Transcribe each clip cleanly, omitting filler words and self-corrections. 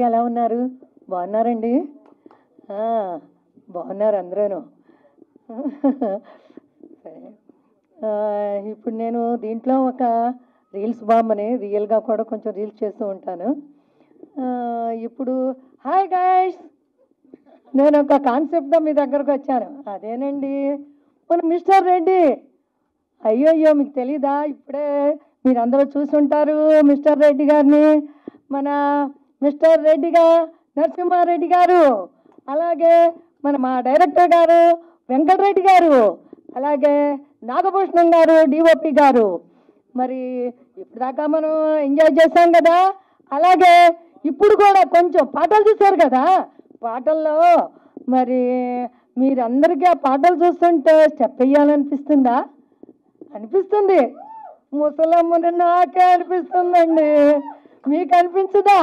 ఎలా ఉన్నారు? బాగున్నారండి? బాగున్నారు అందరూను. సరే, ఇప్పుడు నేను దీంట్లో ఒక రీల్స్ బామ్మని, రియల్గా కూడా కొంచెం రీల్స్ చేస్తూ ఉంటాను. ఇప్పుడు హాయ్ గైస్, నేను ఒక కాన్సెప్ట్తో మీ దగ్గరకు వచ్చాను. అదేనండి మన మిస్టర్ రెడ్డి. అయ్యో మీకు తెలీదా? ఇప్పుడే మీరందరూ చూసుంటారు మిస్టర్ రెడ్డి గారిని. మన మిస్టర్ రెడ్డిగా నరసింహారెడ్డి గారు, అలాగే మా డైరెక్టర్ గారు వెంకటరెడ్డి గారు, అలాగే నాగభూషణం గారు డిఓపి గారు. మరి ఇప్పటిదాకా మనం ఎంజాయ్ చేశాం కదా, అలాగే ఇప్పుడు కూడా కొంచెం పాటలు చూశారు కదా. పాటల్లో మరి మీరందరికీ ఆ పాటలు చూస్తుంటే స్టెప్ వేయాలనిపిస్తుందా? అనిపిస్తుంది. ముసలమ్మని నాకే అనిపిస్తుందండి, మీకు అనిపించదా?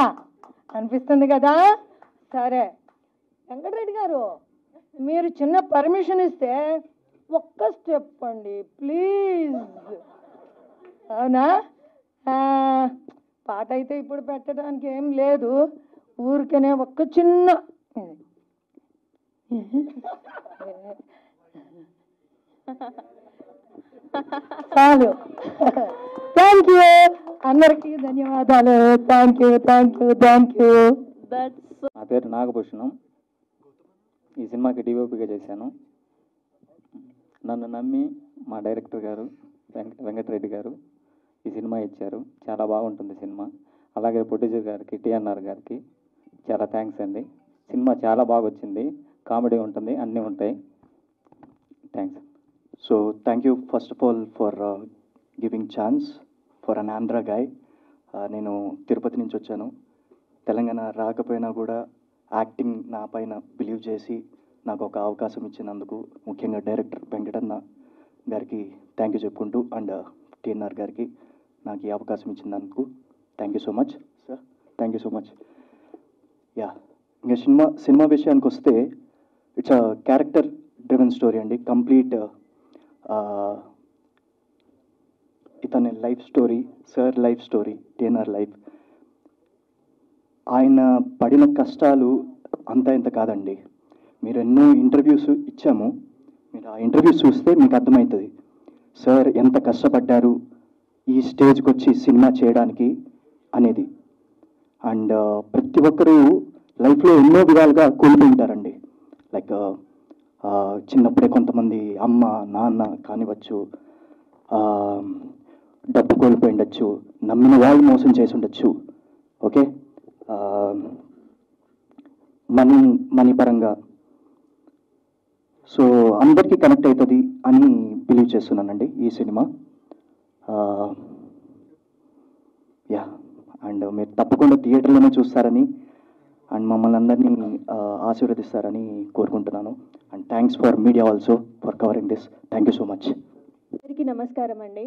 అనిపిస్తుంది కదా. సరే వెంకటరెడ్డి గారు, మీరు చిన్న పర్మిషన్ ఇస్తే ఒక్క స్టెప్ అండి ప్లీజ్. అవునా? పాట అయితే ఇప్పుడు పెట్టడానికి ఏం లేదు, ఊరికనే ఒక్క చిన్న చాలు. థ్యాంక్ యూ, అందరికీ ధన్యవాదాలు. Thank you thank you thank you. నా పేరు నాగభూషణం. ఈ సినిమాకి డిఓపిగా చేశాను. నన్ను నమ్మి మా డైరెక్టర్ గారు వెంకటరెడ్డి గారు ఈ సినిమా ఇచ్చారు. చాలా బాగుంటుంది సినిమా. అలాగే ప్రొడ్యూసర్ గారికి, టిఎన్ఆర్ గారికి చాలా థ్యాంక్స్ అండి. సినిమా చాలా బాగా వచ్చింది, కామెడీ ఉంటుంది, అన్నీ ఉంటాయి. Thanks. So thank you first of all for giving chance for an Andhra guy. నేను తిరుపతి నుంచి వచ్చాను. తెలంగాణ రాకపోయినా కూడా యాక్టింగ్ నా పైన బిలీవ్ చేసి నాకు ఒక అవకాశం ఇచ్చినందుకు ముఖ్యంగా డైరెక్టర్ వెంకటన్న గారికి థ్యాంక్ యూ చెప్పుకుంటూ, అండ్ టిఎన్ఆర్ గారికి నాకు ఈ అవకాశం ఇచ్చినందుకు thank you so much sir. Thank you so much. Yeah, ఇంకా సినిమా విషయానికి వస్తే it's a character driven story అండి. కంప్లీట్ ఇతని life story, sir life story, TNR life. ఆయన పడిన కష్టాలు అంతా ఇంత కాదండి. మీరు ఎన్నో ఇంటర్వ్యూస్ ఇచ్చాము, మీరు ఆ ఇంటర్వ్యూస్ చూస్తే మీకు అర్థమవుతుంది సార్ ఎంత కష్టపడ్డారు ఈ స్టేజ్కి వచ్చి సినిమా చేయడానికి అనేది. అండ్ ప్రతి ఒక్కరూ లైఫ్లో ఎన్నో విధాలుగా కోల్పోయి ఉంటారండి. లైక్ చిన్నప్పుడే కొంతమంది అమ్మ నాన్న కానివచ్చు, డబ్బు కోల్పోయి ఉండొచ్చు, నమ్మిన వాళ్ళు మోసం చేసి ఉండొచ్చు, ఓకే, మనీ పరంగా. సో అందరికీ కనెక్ట్ అవుతుంది అని బిలీవ్ చేస్తున్నానండి ఈ సినిమా. యా, అండ్ మీరు తప్పకుండా థియేటర్లోనే చూస్తారని అండ్ మమ్మల్ని అందరినీ ఆశీర్వదిస్తారని కోరుకుంటున్నాను. And thanks for media also for covering this. Thank you so much. అందరికీ నమస్కారం అండి.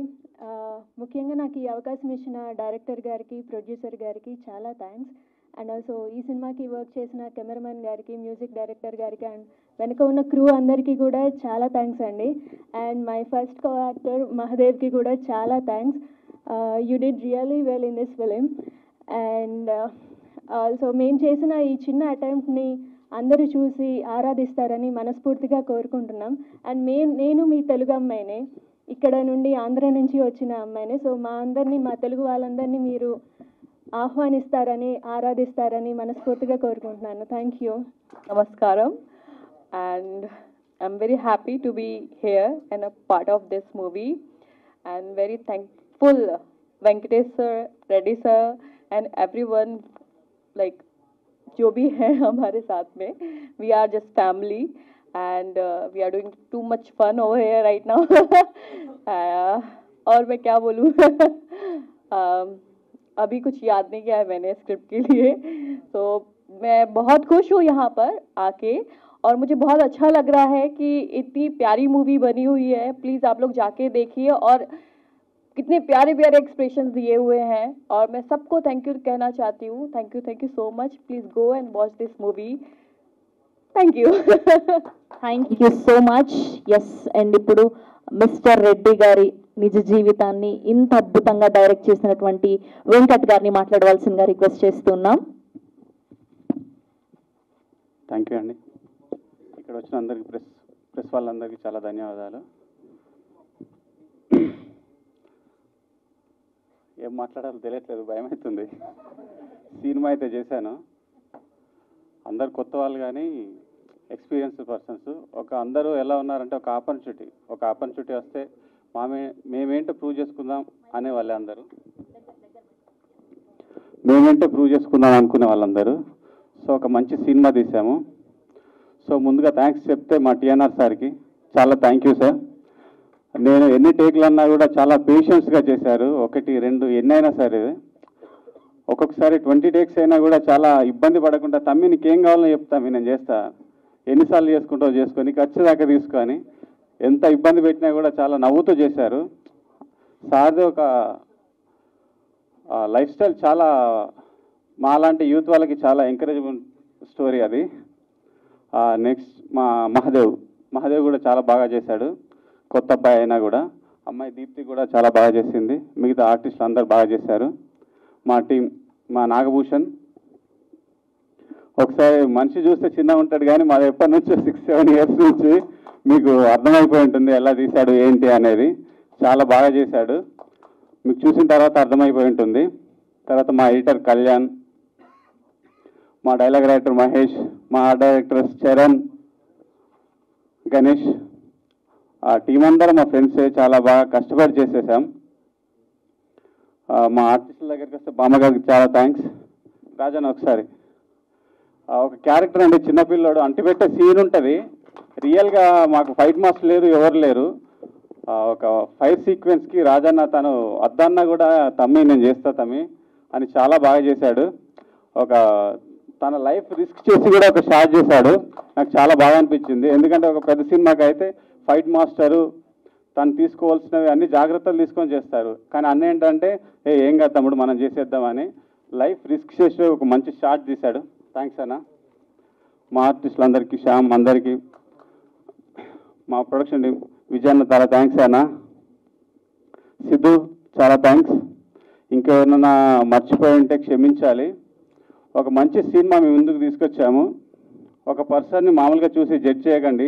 ముఖ్యంగా నాకు ఈ అవకాశం ఇచ్చిన డైరెక్టర్ గారికి, ప్రొడ్యూసర్ గారికి చాలా థ్యాంక్స్. అండ్ ఆల్సో ఈ సినిమాకి వర్క్ చేసిన కెమెరామెన్ గారికి, మ్యూజిక్ డైరెక్టర్ గారికి, అండ్ వెనుక ఉన్న క్రూ అందరికీ కూడా చాలా థ్యాంక్స్ అండి. And my first co actor మహదేవ్కి కూడా చాలా thanks. You did really well in this film. And also మేము చేసిన ఈ చిన్న అటెంప్ట్ని అందరూ చూసి ఆరాధిస్తారని మనస్ఫూర్తిగా కోరుకుంటున్నాం. అండ్ నేను మీ తెలుగు అమ్మాయినే, ఇక్కడ నుండి ఆంధ్ర నుంచి వచ్చిన అమ్మాయినే. సో మా అందరినీ, మా తెలుగు వాళ్ళందరినీ మీరు ఆహ్వానిస్తారని, ఆరాధిస్తారని మనస్ఫూర్తిగా కోరుకుంటున్నాను. Thank you. Namaskaram, and I'm very happy to be here and a part of this movie, and very thankful Venkatesh sir, Reddy sir, and everyone, like जो भी है हमारे साथ में. We are just family, and we are doing too much fun over here right now. और मैं क्या बोलूँ, अभी कुछ याद नहीं किया है मैंने स्क्रिप्ट के लिए. तो मैं बहुत खुश हूँ यहाँ पर आके, और मुझे बहुत अच्छा लग रहा है कि इतनी प्यारी मूवी बनी हुई है. प्लीज़ आप लोग जाके देखिए, और कितने प्यारे प्यारे एक्सप्रेशंस दिए हुए हैं, और मैं सबको थैंक यू कहना चाहती हूँ. Thank you so much. Please go and watch this movie. Thank you. Thank you so much. Yes, and ఇప్పుడు మిస్టర్ రెడ్డి గారి నిజ జీవితాన్ని ఇంత అద్భుతంగా డైరెక్ట్ చేసినటువంటి వెంకట్ గారిని మాట్లాడవలసిందిగా రిక్వెస్ట్ చేస్తున్నాం. థ్యాంక్ యూ అండి. ఇక్కడ వచ్చిన అందరికీ ప్రెస్ వాళ్ళందరికీ చాలా ధన్యవాదాలు. ఏం మాట్లాడాలో తెలియట్లేదు, భయం అవుతుంది. సినిమా అయితే చేశాను. అందరు కొత్త వాళ్ళు కానీ ఎక్స్పీరియన్స్ పర్సన్స్. అందరూ ఎలా ఉన్నారంటే ఒక ఆపర్చునిటీ వస్తే మేమేంటో ప్రూవ్ చేసుకుందాం అనే వాళ్ళే అందరూ. మేమేంటో ప్రూవ్ చేసుకుందాం అనుకునే వాళ్ళందరూ. సో ఒక మంచి సినిమా తీసాము. సో ముందుగా థ్యాంక్స్ చెప్తే మా టీఎన్ఆర్ సార్కి చాలా థ్యాంక్ యూ సార్. నేను ఎన్ని టేకులు అన్నా కూడా చాలా పేషెన్స్గా చేశారు. 1, 2 ఎన్నైనా సరే. ఒక్కొక్కసారి 20 టేక్స్ అయినా కూడా చాలా ఇబ్బంది పడకుండా తమ్మి నీకేం కావాలో చెప్తామి నేను చేస్తా, ఎన్నిసార్లు చేసుకుంటావు చేసుకొని ఖర్చు దాకా తీసుకొని ఎంత ఇబ్బంది పెట్టినా కూడా చాలా నవ్వుతూ చేశారు. సార్ది ఒక లైఫ్ స్టైల్ చాలా మాలాంటి యూత్ వాళ్ళకి చాలా ఎంకరేజబుల్ స్టోరీ అది. నెక్స్ట్ మా మహాదేవ్ కూడా చాలా బాగా చేశాడు. కొత్త అబ్బాయి అయినా కూడా. అమ్మాయి దీప్తి కూడా చాలా బాగా చేసింది. మిగతా ఆర్టిస్టులు అందరు బాగా చేశారు. మా టీం, మా నాగభూషణ్ ఒకసారి మనిషి చూస్తే చిన్నగా ఉంటాడు కానీ మాది ఎప్పటి నుంచో 6-7 ఇయర్స్ నుంచి మీకు అర్థమైపోయి ఉంటుంది ఎలా తీశాడు ఏంటి అనేది. చాలా బాగా చేశాడు, మీకు చూసిన తర్వాత అర్థమైపోయి ఉంటుంది. తర్వాత మా ఎడిటర్ కళ్యాణ్, మా డైలాగ్ రైటర్ మహేష్, మా ఆర్ట్ డైరెక్టర్స్ చరణ్, గణేష్, ఆ టీం అందరూ మా ఫ్రెండ్సే. చాలా బాగా కష్టపడి చేసేసాం. మా ఆర్టిస్టుల దగ్గరికి వస్తే బామ్మగారికి చాలా థ్యాంక్స్. రాజన్ ఒకసారి ఒక క్యారెక్టర్ అండి, చిన్నపిల్లోడు అంటిపెట్టే సీన్ ఉంటుంది. రియల్గా మాకు ఫైట్ మాస్టర్ లేరు, ఎవరు లేరు. ఒక ఫైట్ సీక్వెన్స్కి రాజన్న తను వద్దన్నా కూడా తమ్మి నేను చేస్తా తమ్మి అని చాలా బాగా చేశాడు. తన లైఫ్ రిస్క్ చేసి కూడా ఒక షాట్ చేశాడు. నాకు చాలా బాగా అనిపించింది. ఎందుకంటే ఒక పెద్ద సినిమాకి అయితే ఫైట్ మాస్టరు తను తీసుకోవాల్సినవి అన్ని జాగ్రత్తలు తీసుకొని చేస్తారు. కానీ అన్న ఏంటంటే ఏం కాదు తమ్ముడు మనం చేసేద్దామని లైఫ్ రిస్క్ చేసి ఒక మంచి షాట్ తీశాడు. థ్యాంక్స్ అన్న. మా ఆర్టిస్టులందరికీ, శ్యామ్ అందరికీ, మా ప్రొడక్షన్ టీం విజయన్న చాలా థ్యాంక్స్ అన్న. సిద్ధు చాలా థ్యాంక్స్. ఇంకెవరన్నా మర్చిపోయి ఉంటే క్షమించాలి. ఒక మంచి సినిమా మేము ముందుకు తీసుకొచ్చాము. ఒక పర్సన్ని మామూలుగా చూసి జడ్జ్ చేయకండి.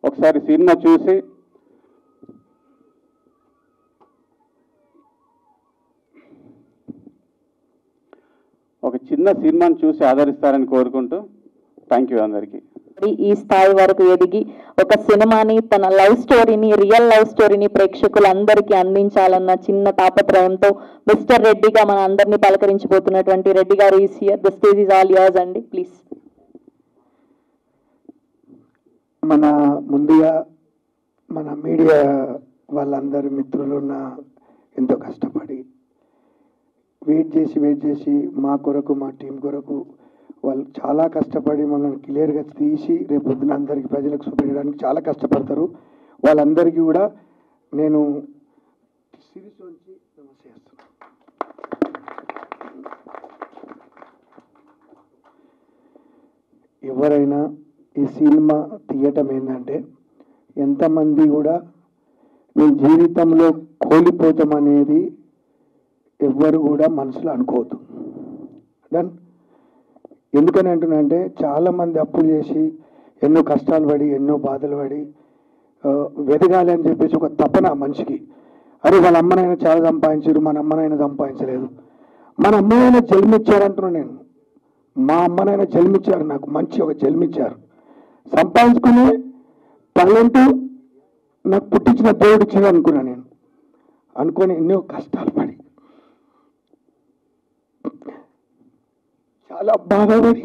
ఒకసారి సినిమా చూసి ఒక చిన్న సినిమాని చూసి ఆదరిస్తారని కోరుకుంటూ థ్యాంక్ యూ అందరికీ. ఈ స్థాయి వరకు ఎదిగి ఒక సినిమాని, తన లవ్ స్టోరీని, రియల్ లవ్ స్టోరీని ప్రేక్షకులందరికీ అందించాలన్న చిన్న తాపత్రయంతో మిస్టర్ రెడ్డిగా మన అందరినీ పలకరించబోతున్నటువంటి రెడ్డి గారు is here. The stage is all yours అండి, ప్లీజ్. మన ముందుగా మన మీడియా వాళ్ళందరూ మిత్రులు ఎంతో కష్టపడి వెయిట్ చేసి మా కొరకు, మా టీం కొరకు వాళ్ళు చాలా కష్టపడి మనల్ని క్లియర్గా తీసి రేపు పొద్దున అందరికీ ప్రజలకు చూపించడానికి చాలా కష్టపడతారు. వాళ్ళందరికీ కూడా నేను సిరీస్ నుంచి నమస్తే చేస్తున్నాను. ఎవరైనా ఈ సినిమా తీయటం ఏంటంటే ఎంతమంది కూడా మీ జీవితంలో కోల్పోతామనేది ఎవ్వరు కూడా మనసులో అనుకోవద్దు. దెన్ ఎందుకని అంటున్నానంటే చాలామంది అప్పులు చేసి ఎన్నో కష్టాలు పడి ఎన్నో బాధలు పడి వెదగాలి అని చెప్పేసి ఒక తపన మనిషికి. అరే వాళ్ళ అమ్మనైనా చాలా సంపాదించారు, మన అమ్మనైనా సంపాదించలేదు. మన అమ్మనైనా జన్మిచ్చారంటున్నాను నేను. మా అమ్మనైనా జన్మిచ్చారు, నాకు మంచి ఒక జన్మిచ్చారు. సంపాదించుకునే టాలెంట్ నాకు పుట్టించిన దేవుడు ఇచ్చాడు అనుకున్నాను నేను. అనుకొని ఎన్నో కష్టాలు పడి చాలా బాధపడి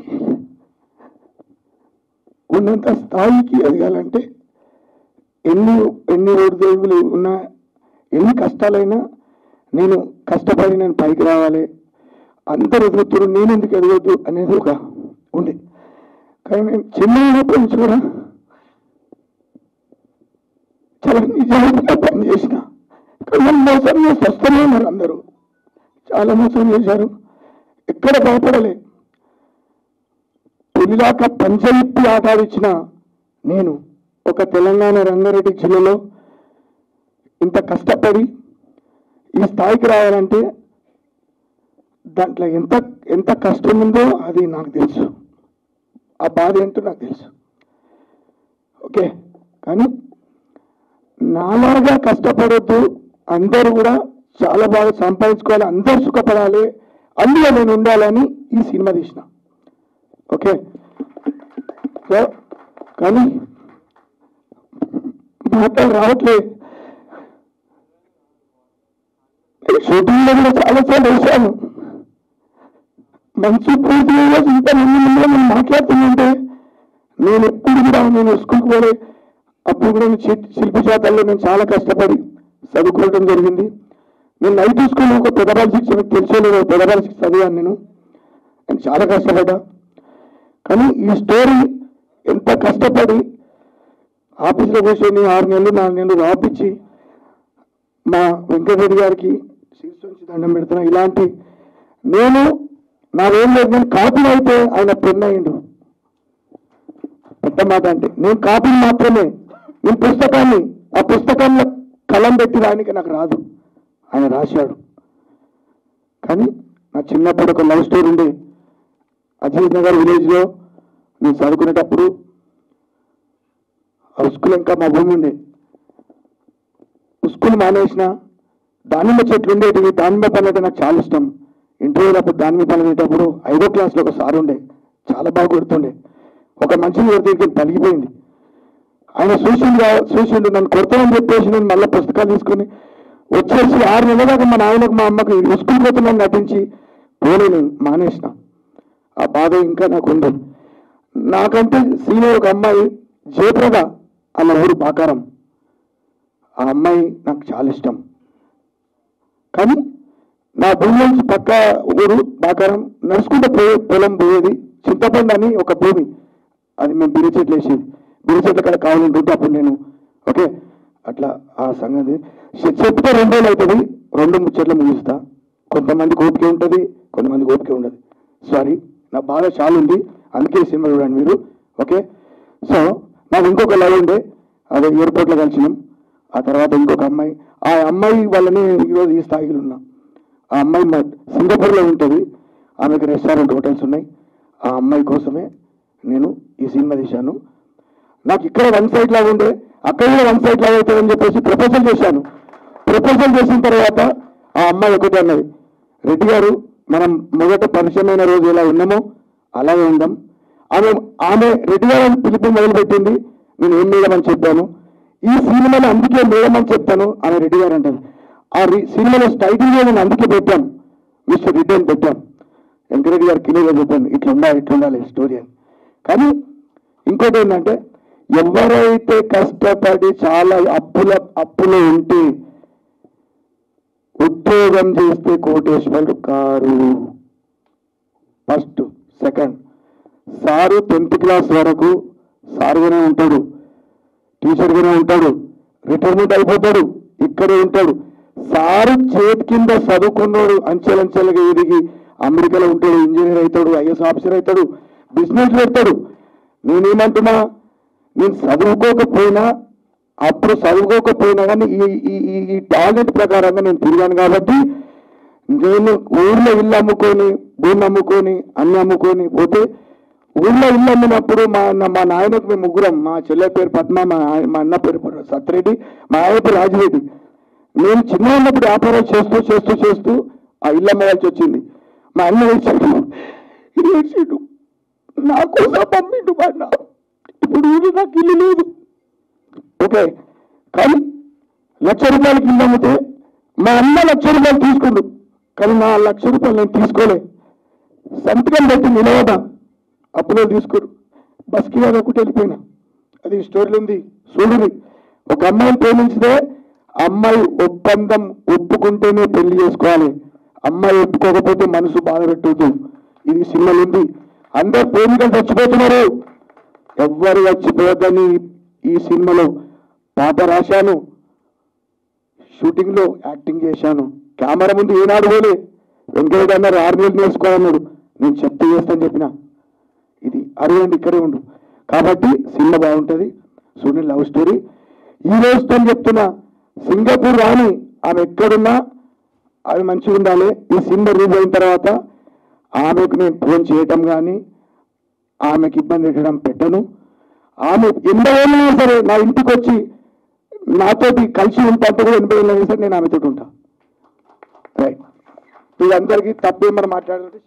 ఉన్నంత స్థాయికి ఎదగాలంటే ఎన్ని ఒడిదుడుకులు ఉన్నా, ఎన్ని కష్టాలైనా నేను కష్టపడి నేను పైకి రావాలి, అందరు ఎదుగుతారు నేను ఎందుకు ఎదగొద్దు అనేది ఒక ఉండే. కానీ నేను చిన్నప్పటి నుంచి కూడా చాలా నిజాయితీగా పనిచేసిన. కానీ మోసం చేసి వస్తూనే ఉన్నారు అందరూ, చాలా మోసం చేశారు. ఎక్కడ భయపడలే. తొలిదాకా పంచవిప్పి ఆట ఆడిచ్చిన నేను ఒక తెలంగాణ రంగారెడ్డి జిల్లాలో ఇంత కష్టపడి ఈ స్థాయికి రావాలంటే దాంట్లో ఎంత కష్టం ఉందో అది నాకు తెలుసు. ఆ బాధ ఏంటో నాకు తెలుసు. ఓకే, కానీ నాలాగా కష్టపడొద్దు, అందరూ కూడా చాలా బాగా సంపాదించుకోవాలి, అందరూ సుఖపడాలి, అందులో నేను ఉండాలని ఈ సినిమా తీసిన. ఓకే, సో కానీ మాటలు రావట్లేదు. షూటింగ్లో కూడా చాలాసార్లు వేశాను. మంచి పూర్తిగా ఇంతమంది ముందు నేను మాట్లాడుతుందంటే నేను ఎప్పుడు కూడా నేను స్కూల్కి పోలే, అప్పుడు కూడా శిల్పి శాతాల్లో నేను చాలా కష్టపడి చదువుకోవడం జరిగింది. నేను నైట్ స్కూల్ ఒక పెదబాల శిక్ష మీకు తెలిసేలేదు, పెదబాల శిక్ష చదివాను నేను చాలా కష్టపడ్డా. కానీ ఈ స్టోరీ ఎంత కష్టపడి ఆఫీస్లో కూర్చొని 6 నెలలు 4 నెలలు రాపించి మా వెంకటరెడ్డి గారికి శిరస్సు దండం పెడుతున్నా. ఇలాంటి నేను నావేం లేదు, నేను కాపీ అయితే ఆయన పెన్ అయిండు. పెద్ద మాట అంటే నేను కాపీ మాత్రమే, నేను పుస్తకాన్ని ఆ పుస్తకంలో కలం పెట్టి రాయడానికి నాకు రాదు, ఆయన రాశాడు. కానీ నా చిన్నప్పుడు ఒక లవ్ స్టోరీ ఉండే. అజీత్ నగర్ విలేజ్లో నేను చదువుకునేటప్పుడు ఆ స్కూల్ ఇంకా మా భూమి ఉండే. స్కూల్ మానేసిన దానిమ్మ చెట్లు ఉండేటివి, దానిమ్మ పనులు అంటే నాకు చాలా ఇష్టం. ఇంటర్వ్యూలో అప్పుడు దానిమ్మ పనులు అనేటప్పుడు 5వ క్లాస్లో ఒక సార్ ఉండే, చాలా బాగా కొడుతుండే. ఒక మంచి కొడితే పలిగిపోయింది. ఆయన చూసిండు నన్ను కొడతామని చెప్పేసి నేను మళ్ళీ పుస్తకాలు తీసుకొని వచ్చేసి 6 నెలల దాకా మా నాయనకు మా అమ్మకి స్కూల్ పోతున్నాను నటించి పోలేను, మానేసిన. ఆ బాధ ఇంకా నాకు ఉంది. నాకంటే సీనియర్ ఒక అమ్మాయి జయప్రద, అన్న ఊరు బాకారం. ఆ అమ్మాయి నాకు చాలా ఇష్టం. కానీ నా భూమి నుంచి పక్క ఊరు బాకారం నడుచుకుంటే పొలం పోయేది. చింతపండు అని ఒక భూమి, అది మేము బిరి చెట్లు వేసేది. బిరి చెట్ల కాడ కావాలంటుంటే అప్పుడు నేను ఓకే అట్లా ఆ సంగతి చెప్తే 2 రోజులు అవుతుంది, 2 ముచ్చట్లు ముగిస్తా. కొంతమందికి ఓపిక ఉంటుంది, కొంతమందికి ఓపిక ఉండదు. సారీ, నా బాధ చాలా ఉంది, అందుకే సినిమా చూడండి మీరు. ఓకే, సో నాకు ఇంకొక లవ్ ఉండే, అదే ఎయిర్పోర్ట్లో కలిసినాం. ఆ తర్వాత ఇంకొక అమ్మాయి, ఆ అమ్మాయి వాళ్ళని ఈరోజు ఈ స్థాయిలో ఉన్నా. ఆ అమ్మాయి సింగపూర్లో ఉంటుంది, ఆమెకు రెస్టారెంట్ హోటల్స్ ఉన్నాయి. ఆ అమ్మాయి కోసమే నేను ఈ సినిమా తీశాను. నాకు ఇక్కడ 1 సైడ్ లాగా ఉండే, అక్కడ కూడా 1 సైడ్ లాగా అవుతుందని చెప్పేసి ప్రపోజల్ చేశాను. ప్రపోజల్ చేసిన తర్వాత ఆ అమ్మాయి ఒకటి అన్నది, రెడ్డి గారు మనం మొదట పరిచయమైన రోజు ఎలా ఉన్నామో అలాగే ఉందాం. ఆమె రెడ్డి గారు పిలుపు మొదలుపెట్టింది, నేను ఏం మేడమని చెప్పాను. ఈ సినిమాలో అందుకే మేడమని చెప్తాను, ఆమె రెడ్డి గారు అంటాను. ఆ సినిమాలో టైటిల్ నేను అందుకే పెట్టాను, మిస్టర్ రెడ్డి అని పెట్టాను. వెంకరెడ్డి గారు క్లియర్గా చెప్పాను, ఇట్లా ఉండాలి స్టోరీ అని. కానీ ఇంకోటి ఏంటంటే, ఎవరైతే కష్టపడి చాలా అప్పులో ఉంటే ఉద్యోగం చేస్తే కోటేశ్వరుడు కారు. First, second, sir 10th class వరకు సారుగానే ఉంటాడు, టీచర్గానే ఉంటాడు, రిటైర్మెంట్ అయిపోతాడు, ఇక్కడే ఉంటాడు. సారు చేతి కింద చదువుకున్నాడు, అంచెలంచెలుగా ఎదిగి అమెరికాలో ఉంటాడు, ఇంజనీర్ అవుతాడు, ఐఎస్ ఆఫీసర్ అవుతాడు, బిజినెస్ పెడతాడు. నేనేమంటున్నా, నేను చదువుకోకపోయినా కానీ ఈ టాలెంట్ ప్రకారంగా నేను తిరిగాను. కాబట్టి నేను ఊళ్ళో ఇల్లు అమ్ముకొని, భూమి అమ్ముకొని, అన్ని అమ్ముకొని పోతే, ఊళ్ళో ఇల్లు అమ్మినప్పుడు మా నాయనకు మేము ముగ్గురం, మా చెల్లె పేరు పద్మ, మా అన్న పేరు సత్యరెడ్డి, మా ఆయన పేరు రాజిరెడ్డి. నేను చిన్న ఉన్నప్పుడు వ్యాపారం చేస్తూ ఆ ఇల్లు అమ్మవలసి వచ్చింది. మా అన్న వేసాడు, నా కోసం పంపిండు మా అన్న. ఇప్పుడు ఊరు నాకు ఇల్లు లేదు. ఓకే, కానీ 1,00,000 రూపాయలకి ఇల్లు అమ్మితే మా అన్న 1,00,000 రూపాయలు తీసుకుండు, కానీ నా 1,00,000 రూపాయలు నేను తీసుకోలే. సంతకం పెట్టి నిలవదా, అప్పులో తీసుకోరు. బస్కి ఒకటి వెళ్ళిపోయినా, అది స్టోరీలో ఉంది చూడండి. ఒక అమ్మాయిని ప్రేమించితే అమ్మాయి ఒప్పందం ఒప్పుకుంటేనే పెళ్లి చేసుకోవాలి, అమ్మాయి ఒప్పుకోకపోతే మనసు బాధ పెట్టవద్దు. ఇది సినిమాలు ఉంది. అందరు ప్రేమికలు చచ్చిపోతున్నారు, ఎవ్వరు చచ్చిపోవద్దని ఈ సినిమాలో పాట రాశాను, షూటింగ్లో యాక్టింగ్ చేశాను. కెమెరా ముందు ఏనాడు పోలే. వెంకయ్య అన్నారు 6 నెలలు నేర్చుకోవాలన్నాడు, నేను చెప్తే చేస్తాను చెప్పిన. ఇది అరవండి, ఇక్కడే ఉండు. కాబట్టి సినిమా బాగుంటుంది. చూడండి, లవ్ స్టోరీ. ఈ రోజుతో చెప్తున్నా, సింగపూర్ రాని ఆమె ఎక్కడున్నా ఆమె మంచిగా ఉండాలి. ఈ సినిమా రిలీజ్ అయిన తర్వాత ఆమెకు నేను ఫోన్ చేయటం కానీ ఆమెకి ఇబ్బంది పెట్టడం పెట్టను. ఆమె 80 ఏళ్ళైనా సరే నా ఇంటికి వచ్చి నాతోటి కలిసి ఉంటా కూడా 80 ఏళ్ళైనా సరే నేను ఆమెతో ఉంటా. రైట్, ఇది అందరికీ తప్పేమని మాట్లాడాలంటే